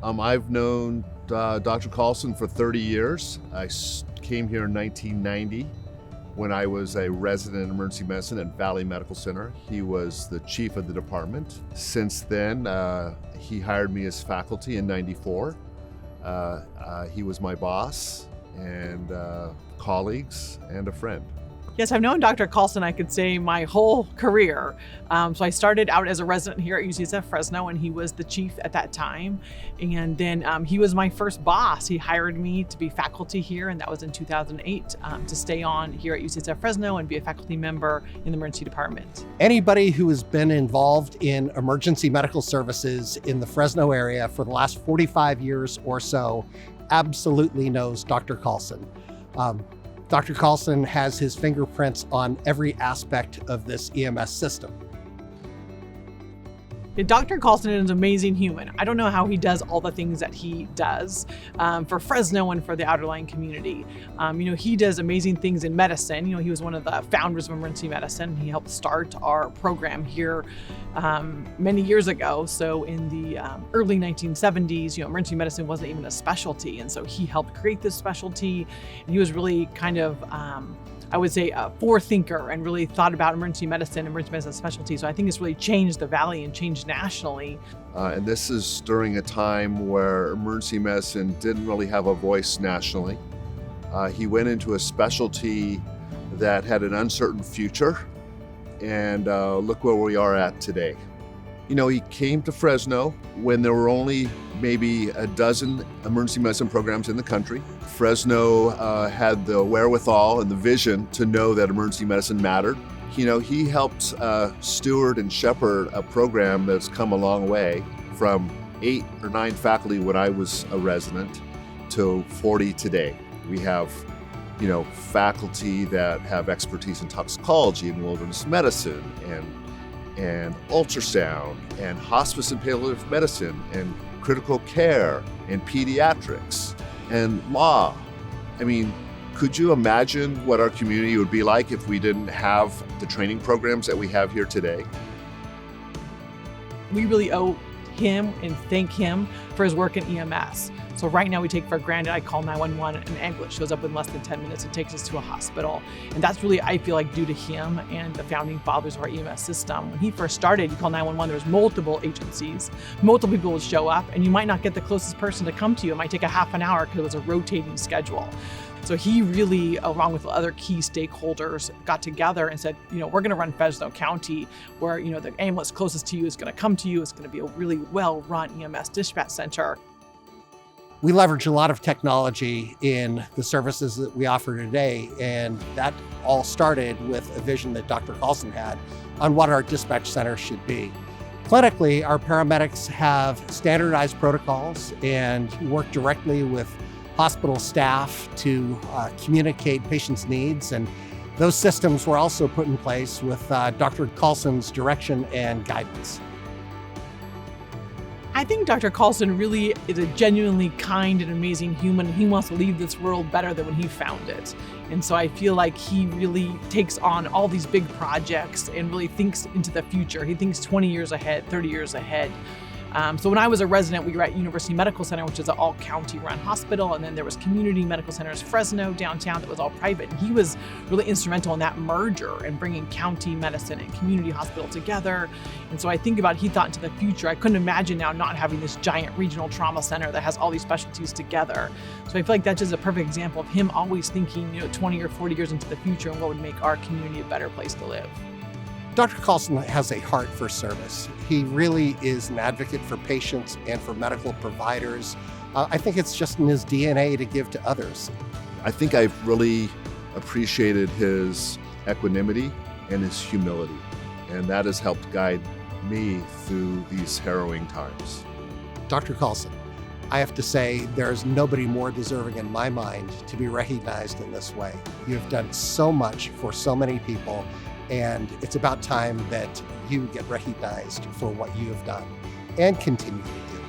I've known Dr. Kallsen for 30 years. I came here in 1990 when I was a resident in emergency medicine at Valley Medical Center. He was the chief of the department. Since then, he hired me as faculty in 94. He was my boss and colleagues and a friend. Yes, I've known Dr. Kallsen, I could say, my whole career. So I started out as a resident here at UCSF Fresno, and he was the chief at that time. And then he was my first boss. He hired me to be faculty here, and that was in 2008, to stay on here at UCSF Fresno and be a faculty member in the emergency department. Anybody who has been involved in emergency medical services in the Fresno area for the last 45 years or so absolutely knows Dr. Kallsen. Dr. Kallsen has his fingerprints on every aspect of this EMS system. Dr. Kallsen is an amazing human. I don't know how he does all the things that he does for Fresno and for the Outerline community. He does amazing things in medicine. He was one of the founders of emergency medicine. He helped start our program here many years ago. So in the early 1970s, emergency medicine wasn't even a specialty. And so he helped create this specialty. And he was really kind of I would say a forethinker and really thought about emergency medicine specialty. So I think it's really changed the Valley and changed nationally. And this is during a time where emergency medicine didn't really have a voice nationally. He went into a specialty that had an uncertain future, and look where we are at today. He came to Fresno when there were only maybe a dozen emergency medicine programs in the country. Fresno had the wherewithal and the vision to know that emergency medicine mattered. He helped steward and shepherd a program that's come a long way from 8 or 9 faculty when I was a resident to 40 today. We have faculty that have expertise in toxicology and wilderness medicine and ultrasound and hospice and palliative medicine and critical care and pediatrics and law. Could you imagine what our community would be like if we didn't have the training programs that we have here today? We really owe him and thank him for his work in EMS. So right now we take for granted, I call 911, an ambulance shows up in less than 10 minutes and takes us to a hospital. And that's really, I feel like, due to him and the founding fathers of our EMS system. When he first started, you call 911, there was multiple agencies, multiple people would show up, and you might not get the closest person to come to you. It might take a half an hour because it was a rotating schedule. So he really, along with other key stakeholders, got together and said, we're going to run Fresno County where, the ambulance closest to you is going to come to you. It's going to be a really well-run EMS dispatch center. We leverage a lot of technology in the services that we offer today, and that all started with a vision that Dr. Kallsen had on what our dispatch center should be. Clinically, our paramedics have standardized protocols and work directly with hospital staff to communicate patients' needs, and those systems were also put in place with Dr. Kallsen's direction and guidance. I think Dr. Kallsen really is a genuinely kind and amazing human, and he wants to leave this world better than when he found it. And so I feel like he really takes on all these big projects and really thinks into the future. He thinks 20 years ahead, 30 years ahead. So when I was a resident, we were at University Medical Center, which is an all-county run hospital, and then there was Community Medical Centers Fresno downtown that was all private. And he was really instrumental in that merger and bringing county medicine and community hospital together. And so I think about, he thought into the future. I couldn't imagine now not having this giant regional trauma center that has all these specialties together. So I feel like that's just a perfect example of him always thinking, 20 or 40 years into the future and what would make our community a better place to live. Dr. Kallsen has a heart for service. He really is an advocate for patients and for medical providers. I think it's just in his DNA to give to others. I think I've really appreciated his equanimity and his humility, and that has helped guide me through these harrowing times. Dr. Kallsen, I have to say there's nobody more deserving in my mind to be recognized in this way. You have done so much for so many people, and it's about time that you get recognized for what you have done and continue to do.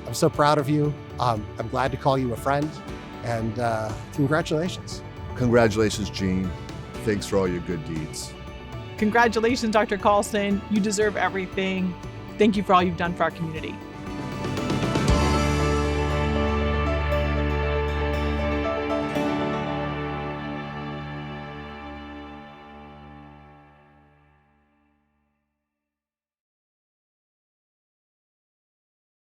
I'm so proud of you. I'm glad to call you a friend, and congratulations. Congratulations, Gene. Thanks for all your good deeds. Congratulations, Dr. Kallsen. You deserve everything. Thank you for all you've done for our community.